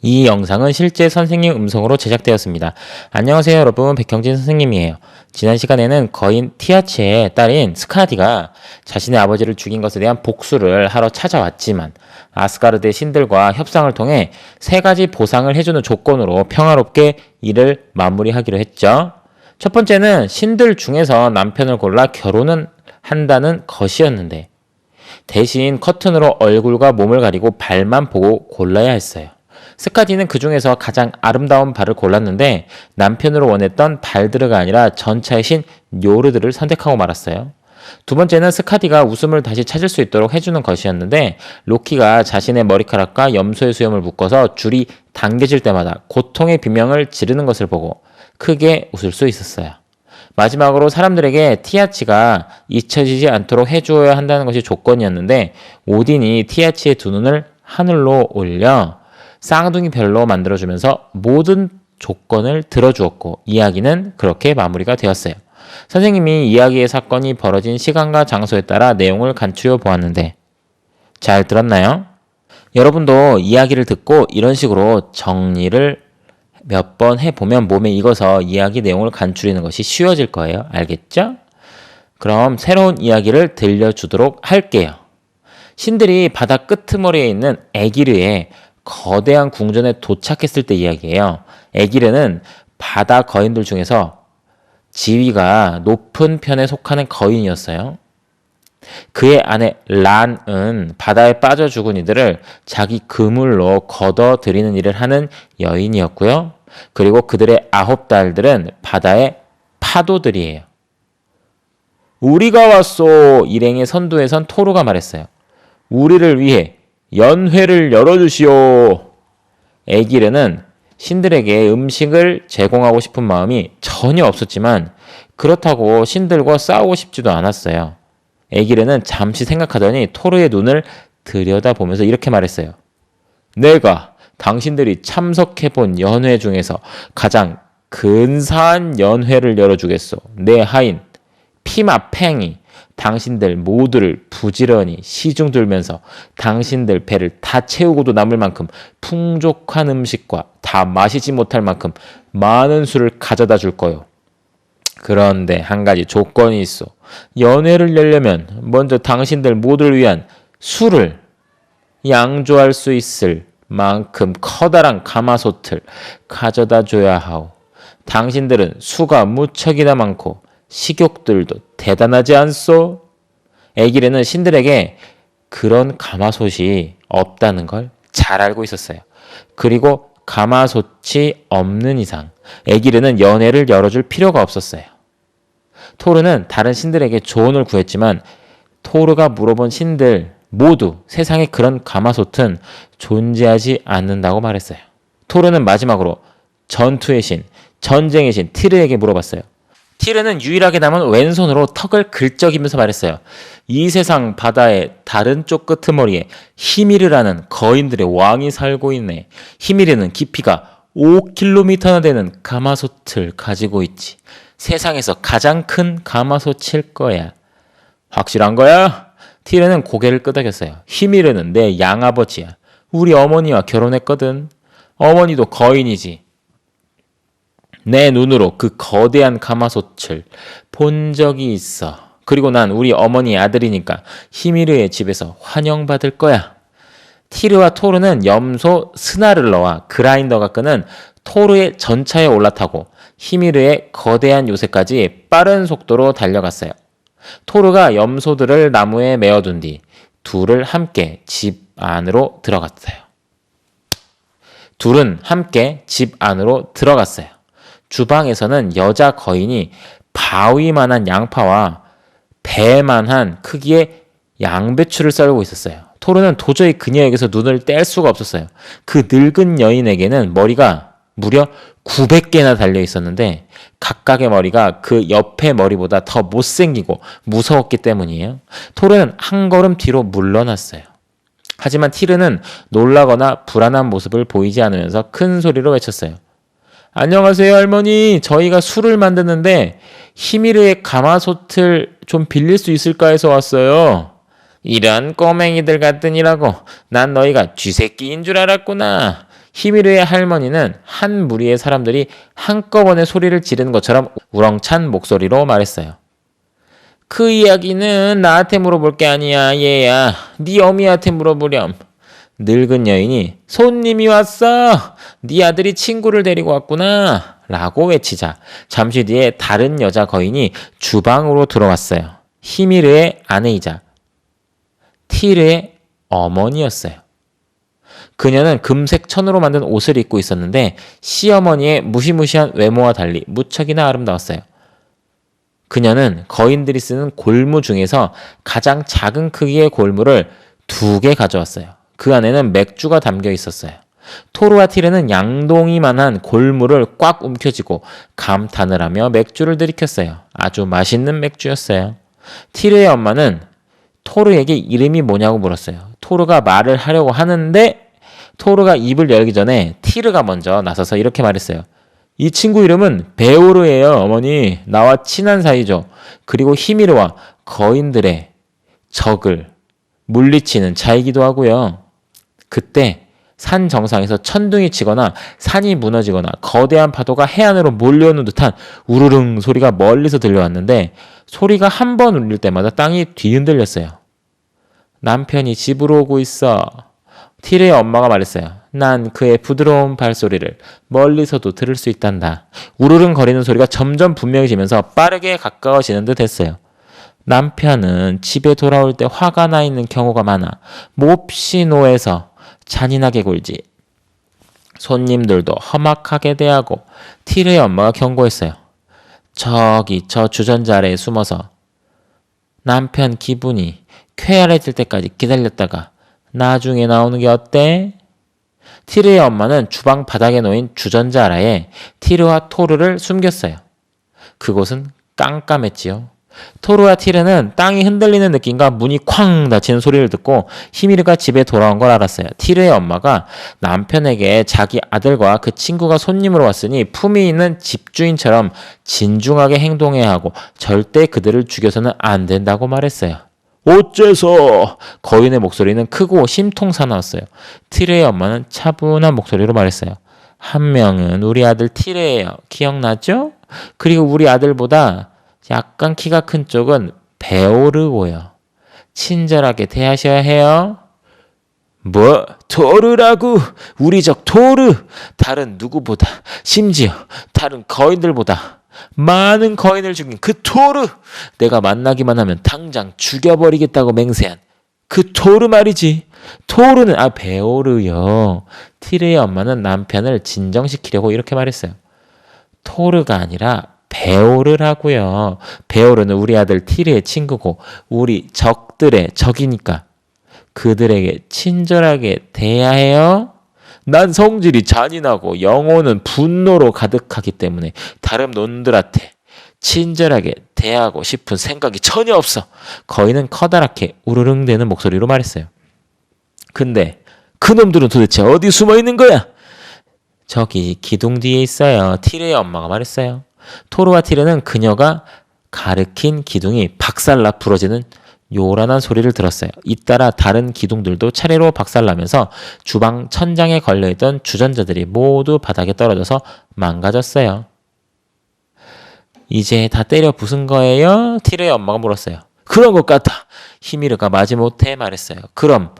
이 영상은 실제 선생님 음성으로 제작되었습니다. 안녕하세요 여러분, 백형진 선생님이에요. 지난 시간에는 거인 티아치의 딸인 스카디가 자신의 아버지를 죽인 것에 대한 복수를 하러 찾아왔지만 아스가르드의 신들과 협상을 통해 세 가지 보상을 해주는 조건으로 평화롭게 일을 마무리하기로 했죠. 첫 번째는 신들 중에서 남편을 골라 결혼은 한다는 것이었는데 대신 커튼으로 얼굴과 몸을 가리고 발만 보고 골라야 했어요. 스카디는 그 중에서 가장 아름다운 발을 골랐는데 남편으로 원했던 발드르가 아니라 전차의 신 요르드를 선택하고 말았어요. 두 번째는 스카디가 웃음을 다시 찾을 수 있도록 해주는 것이었는데 로키가 자신의 머리카락과 염소의 수염을 묶어서 줄이 당겨질 때마다 고통의 비명을 지르는 것을 보고 크게 웃을 수 있었어요. 마지막으로 사람들에게 티아치가 잊혀지지 않도록 해주어야 한다는 것이 조건이었는데 오딘이 티아치의 두 눈을 하늘로 올려 쌍둥이 별로 만들어주면서 모든 조건을 들어주었고 이야기는 그렇게 마무리가 되었어요. 선생님이 이야기의 사건이 벌어진 시간과 장소에 따라 내용을 간추려 보았는데 잘 들었나요? 여러분도 이야기를 듣고 이런 식으로 정리를 몇 번 해보면 몸에 익어서 이야기 내용을 간추리는 것이 쉬워질 거예요. 알겠죠? 그럼 새로운 이야기를 들려주도록 할게요. 신들이 바다 끄트머리에 있는 에기르에 거대한 궁전에 도착했을 때 이야기예요. 에기르는 바다 거인들 중에서 지위가 높은 편에 속하는 거인이었어요. 그의 아내 란은 바다에 빠져 죽은 이들을 자기 그물로 걷어들이는 일을 하는 여인이었고요. 그리고 그들의 9딸들은 바다의 파도들이에요. 우리가 왔소! 일행의 선두에 선 토르가 말했어요. 우리를 위해 연회를 열어주시오. 에기르는 신들에게 음식을 제공하고 싶은 마음이 전혀 없었지만 그렇다고 신들과 싸우고 싶지도 않았어요. 에기르는 잠시 생각하더니 토르의 눈을 들여다보면서 이렇게 말했어요. 내가 당신들이 참석해본 연회 중에서 가장 근사한 연회를 열어주겠소. 내 하인 피마팽이 당신들 모두를 부지런히 시중 들면서 당신들 배를 다 채우고도 남을 만큼 풍족한 음식과 다 마시지 못할 만큼 많은 술을 가져다 줄 거요. 그런데 한 가지 조건이 있어. 연회를 열려면 먼저 당신들 모두를 위한 술을 양조할 수 있을 만큼 커다란 가마솥을 가져다 줘야 하오. 당신들은 수가 무척이나 많고 식욕들도 대단하지 않소? 에기르는 신들에게 그런 가마솥이 없다는 걸 잘 알고 있었어요. 그리고 가마솥이 없는 이상 에기르는 연회를 열어줄 필요가 없었어요. 토르는 다른 신들에게 조언을 구했지만 토르가 물어본 신들 모두 세상에 그런 가마솥은 존재하지 않는다고 말했어요. 토르는 마지막으로 전투의 신, 전쟁의 신 티르에게 물어봤어요. 티르는 유일하게 남은 왼손으로 턱을 긁적이면서 말했어요. 이 세상 바다의 다른 쪽 끄트머리에 히미르라는 거인들의 왕이 살고 있네. 히미르는 깊이가 5km나 되는 가마솥을 가지고 있지. 세상에서 가장 큰 가마솥일 거야. 확실한 거야? 티르는 고개를 끄덕였어요. 히미르는 내 양아버지야. 우리 어머니와 결혼했거든. 어머니도 거인이지. 내 눈으로 그 거대한 가마솥을 본 적이 있어. 그리고 난 우리 어머니의 아들이니까 히미르의 집에서 환영받을 거야. 티르와 토르는 염소 스나를러와 그라인더가 끄는 토르의 전차에 올라타고 히미르의 거대한 요새까지 빠른 속도로 달려갔어요. 토르가 염소들을 나무에 메어둔 뒤 둘을 함께 집 안으로 들어갔어요. 둘은 함께 집 안으로 들어갔어요. 주방에서는 여자 거인이 바위만한 양파와 배만한 크기의 양배추를 썰고 있었어요. 토르는 도저히 그녀에게서 눈을 뗄 수가 없었어요. 그 늙은 여인에게는 머리가 무려 900개나 달려 있었는데 각각의 머리가 그 옆의 머리보다 더 못생기고 무서웠기 때문이에요. 토르는 한 걸음 뒤로 물러났어요. 하지만 티르는 놀라거나 불안한 모습을 보이지 않으면서 큰 소리로 외쳤어요. 안녕하세요 할머니. 저희가 술을 만드는데 히미르의 가마솥을 좀 빌릴 수 있을까 해서 왔어요. 이런 꼬맹이들 같으니라고. 난 너희가 쥐새끼인 줄 알았구나. 히미르의 할머니는 한 무리의 사람들이 한꺼번에 소리를 지르는 것처럼 우렁찬 목소리로 말했어요. 그 이야기는 나한테 물어볼 게 아니야, 얘야. 네 어미한테 물어보렴. 늙은 여인이 손님이 왔어. 네 아들이 친구를 데리고 왔구나. 라고 외치자 잠시 뒤에 다른 여자 거인이 주방으로 들어왔어요. 히미르의 아내이자 티르의 어머니였어요. 그녀는 금색 천으로 만든 옷을 입고 있었는데 시어머니의 무시무시한 외모와 달리 무척이나 아름다웠어요. 그녀는 거인들이 쓰는 골무 중에서 가장 작은 크기의 골무를 2개 가져왔어요. 그 안에는 맥주가 담겨 있었어요. 토르와 티르는 양동이만한 골무를 꽉 움켜쥐고 감탄을 하며 맥주를 들이켰어요. 아주 맛있는 맥주였어요. 티르의 엄마는 토르에게 이름이 뭐냐고 물었어요. 토르가 말을 하려고 하는데 토르가 입을 열기 전에 티르가 먼저 나서서 이렇게 말했어요. 이 친구 이름은 베오르예요, 어머니. 나와 친한 사이죠. 그리고 히미르와 거인들의 적을 물리치는 자이기도 하고요. 그때 산 정상에서 천둥이 치거나 산이 무너지거나 거대한 파도가 해안으로 몰려오는 듯한 우르릉 소리가 멀리서 들려왔는데 소리가 한 번 울릴 때마다 땅이 뒤흔들렸어요. 남편이 집으로 오고 있어. 티르의 엄마가 말했어요. 난 그의 부드러운 발소리를 멀리서도 들을 수 있단다. 우르릉 거리는 소리가 점점 분명해지면서 빠르게 가까워지는 듯 했어요. 남편은 집에 돌아올 때 화가 나 있는 경우가 많아 몹시 노해서 잔인하게 굴지. 손님들도 험악하게 대하고 티르의 엄마가 경고했어요. 저기 저 주전자 아래에 숨어서 남편 기분이 쾌활해질 때까지 기다렸다가 나중에 나오는 게 어때? 티르의 엄마는 주방 바닥에 놓인 주전자 아래에 티르와 토르를 숨겼어요. 그곳은 깜깜했지요. 토르와 티르는 땅이 흔들리는 느낌과 문이 쾅 닫히는 소리를 듣고 히미르가 집에 돌아온 걸 알았어요. 티르의 엄마가 남편에게 자기 아들과 그 친구가 손님으로 왔으니 품위 있는 집주인처럼 진중하게 행동해야 하고 절대 그들을 죽여서는 안 된다고 말했어요. 어째서? 거인의 목소리는 크고 심통사나웠어요. 티르의 엄마는 차분한 목소리로 말했어요. 한 명은 우리 아들 티르예요. 기억나죠? 그리고 우리 아들보다 약간 키가 큰 쪽은 베오르고요. 친절하게 대하셔야 해요. 뭐? 토르라고? 우리 적 토르? 다른 누구보다 심지어 다른 거인들보다 많은 거인을 죽인 그 토르! 내가 만나기만 하면 당장 죽여버리겠다고 맹세한 그 토르 말이지. 토르는 베오르요. 티르의 엄마는 남편을 진정시키려고 이렇게 말했어요. 토르가 아니라 베오르라고요. 베오르는 우리 아들 티르의 친구고 우리 적들의 적이니까 그들에게 친절하게 대해야 해요. 난 성질이 잔인하고 영혼은 분노로 가득하기 때문에 다른 놈들한테 친절하게 대하고 싶은 생각이 전혀 없어. 거인은 커다랗게 우르릉대는 목소리로 말했어요. 근데 그놈들은 도대체 어디 숨어 있는 거야? 저기 기둥 뒤에 있어요. 티르의 엄마가 말했어요. 토르와 티르는 그녀가 가리킨 기둥이 박살나 부러지는 요란한 소리를 들었어요. 잇따라 다른 기둥들도 차례로 박살나면서 주방 천장에 걸려있던 주전자들이 모두 바닥에 떨어져서 망가졌어요. 이제 다 때려 부순 거예요? 티르의 엄마가 물었어요. 그런 것 같아. 히미르가 마지못해 말했어요. 그럼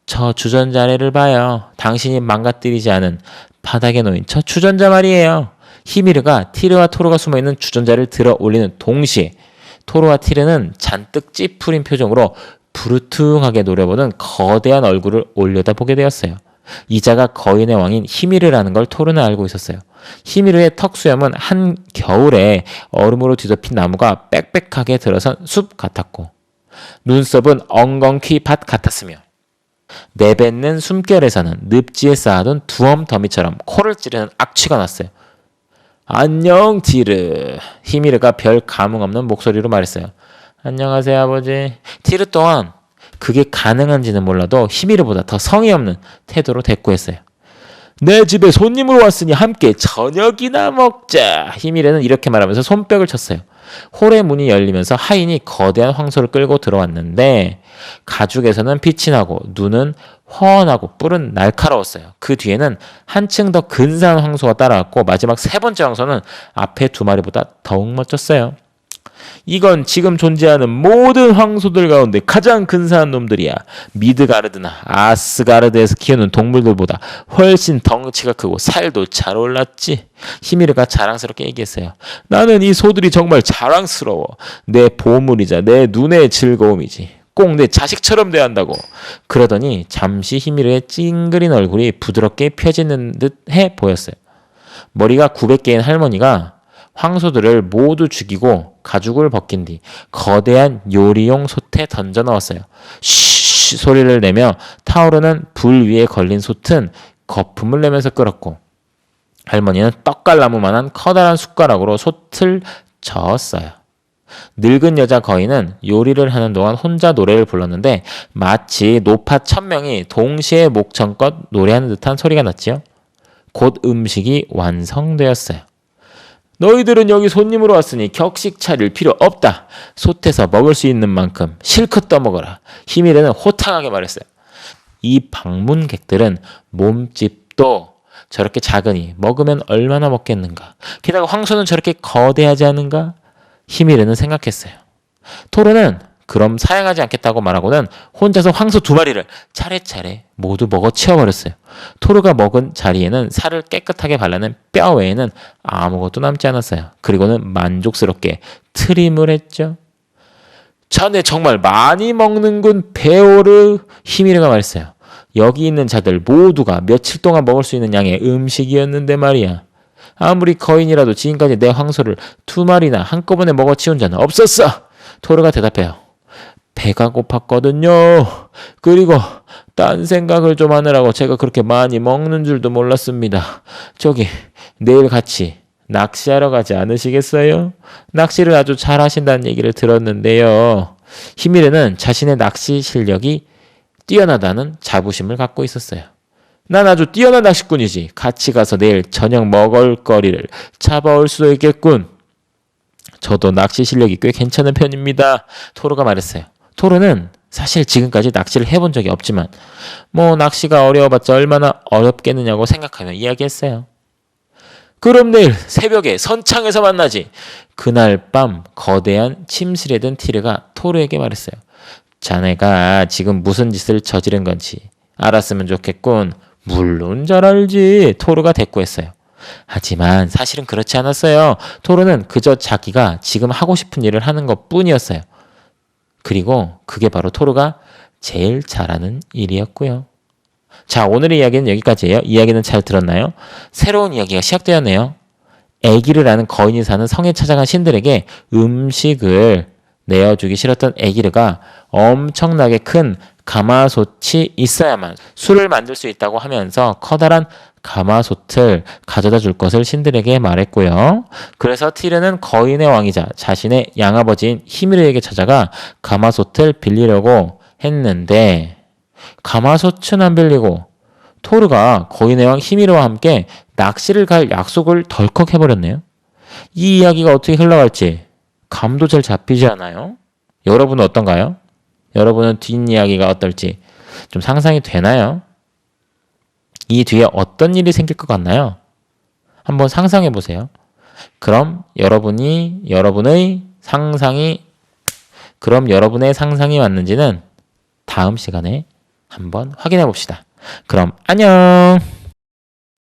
저 주전자 아래를 봐요. 당신이 망가뜨리지 않은 바닥에 놓인 저 주전자 말이에요. 히미르가 티르와 토르가 숨어있는 주전자를 들어 올리는 동시에 토르와 티르는 잔뜩 찌푸린 표정으로 부르퉁하게 노려보는 거대한 얼굴을 올려다보게 되었어요. 이자가 거인의 왕인 히미르라는 걸 토르는 알고 있었어요. 히미르의 턱수염은 한 겨울에 얼음으로 뒤덮인 나무가 빽빽하게 들어선 숲 같았고 눈썹은 엉겅퀴 밭 같았으며 내뱉는 숨결에서는 늪지에 쌓아둔 두엄 더미처럼 코를 찌르는 악취가 났어요. 안녕 티르. 히미르가 별 감흥 없는 목소리로 말했어요. 안녕하세요 아버지. 티르 또한 그게 가능한지는 몰라도 히미르보다 더 성의 없는 태도로 대꾸했어요. 내 집에 손님으로 왔으니 함께 저녁이나 먹자. 히미르는 이렇게 말하면서 손뼉을 쳤어요. 홀의 문이 열리면서 하인이 거대한 황소를 끌고 들어왔는데 가죽에서는 빛이 나고 눈은 훤하고 뿔은 날카로웠어요. 그 뒤에는 한층 더 근사한 황소가 따라왔고 마지막 세 번째 황소는 앞에 두 마리보다 더욱 멋졌어요. 이건 지금 존재하는 모든 황소들 가운데 가장 근사한 놈들이야. 미드가르드나 아스가르드에서 키우는 동물들보다 훨씬 덩치가 크고 살도 잘 올랐지. 히미르가 자랑스럽게 얘기했어요. 나는 이 소들이 정말 자랑스러워. 내 보물이자 내 눈의 즐거움이지. 꼭 내 자식처럼 대한다고. 그러더니 잠시 히미르의 찡그린 얼굴이 부드럽게 펴지는 듯해 보였어요. 머리가 900개인 할머니가 황소들을 모두 죽이고 가죽을 벗긴 뒤 거대한 요리용 솥에 던져 넣었어요. 쉬 소리를 내며 타오르는 불 위에 걸린 솥은 거품을 내면서 끓었고 할머니는 떡갈나무만한 커다란 숟가락으로 솥을 저었어요. 늙은 여자 거인은 요리를 하는 동안 혼자 노래를 불렀는데 마치 노파 1000명이 동시에 목청껏 노래하는 듯한 소리가 났지요. 곧 음식이 완성되었어요. 너희들은 여기 손님으로 왔으니 격식 차릴 필요 없다. 솥에서 먹을 수 있는 만큼 실컷 떠먹어라. 히미르는 호탕하게 말했어요. 이 방문객들은 몸집도 저렇게 작으니 먹으면 얼마나 먹겠는가. 게다가 황소는 저렇게 거대하지 않은가? 히미르는 생각했어요. 토르는 그럼 사양하지 않겠다고 말하고는 혼자서 황소 2마리를 차례차례 모두 먹어 치워버렸어요. 토르가 먹은 자리에는 살을 깨끗하게 발라낸 뼈 외에는 아무것도 남지 않았어요. 그리고는 만족스럽게 트림을 했죠. 자네 정말 많이 먹는군 베오르. 히미르가 말했어요. 여기 있는 자들 모두가 며칠 동안 먹을 수 있는 양의 음식이었는데 말이야. 아무리 거인이라도 지금까지 내 황소를 2마리나 한꺼번에 먹어 치운 자는 없었어. 토르가 대답해요. 배가 고팠거든요. 그리고 딴 생각을 좀 하느라고 제가 그렇게 많이 먹는 줄도 몰랐습니다. 저기 내일 같이 낚시하러 가지 않으시겠어요? 낚시를 아주 잘 하신다는 얘기를 들었는데요. 히미르는 자신의 낚시 실력이 뛰어나다는 자부심을 갖고 있었어요. 난 아주 뛰어난 낚시꾼이지. 같이 가서 내일 저녁 먹을 거리를 잡아올 수도 있겠군. 저도 낚시 실력이 꽤 괜찮은 편입니다. 토르가 말했어요. 토르는 사실 지금까지 낚시를 해본 적이 없지만 낚시가 어려워봤자 얼마나 어렵겠느냐고 생각하며 이야기했어요. 그럼 내일 새벽에 선창에서 만나지. 그날 밤 거대한 침실에 든 티르가 토르에게 말했어요. 자네가 지금 무슨 짓을 저지른 건지 알았으면 좋겠군. 물론 잘 알지. 토르가 대꾸했어요. 하지만 사실은 그렇지 않았어요. 토르는 그저 자기가 지금 하고 싶은 일을 하는 것 뿐이었어요. 그리고 그게 바로 토르가 제일 잘하는 일이었고요. 자, 오늘의 이야기는 여기까지예요. 이야기는 잘 들었나요? 새로운 이야기가 시작되었네요. 에기르라는 거인이 사는 성에 찾아간 신들에게 음식을 내어주기 싫었던 에기르가 엄청나게 큰 가마솥이 있어야만 술을 만들 수 있다고 하면서 커다란 가마솥을 가져다 줄 것을 신들에게 말했고요. 그래서 티르는 거인의 왕이자 자신의 양아버지인 히미르에게 찾아가 가마솥을 빌리려고 했는데 가마솥은 안 빌리고 토르가 거인의 왕 히미르와 함께 낚시를 갈 약속을 덜컥 해버렸네요. 이 이야기가 어떻게 흘러갈지 감도 잘 잡히지 않아요? 여러분은 어떤가요? 여러분은 뒷이야기가 어떨지 좀 상상이 되나요? 이 뒤에 어떤 일이 생길 것 같나요? 한번 상상해 보세요. 그럼 여러분의 상상이 맞는지는 다음 시간에 한번 확인해 봅시다. 그럼 안녕!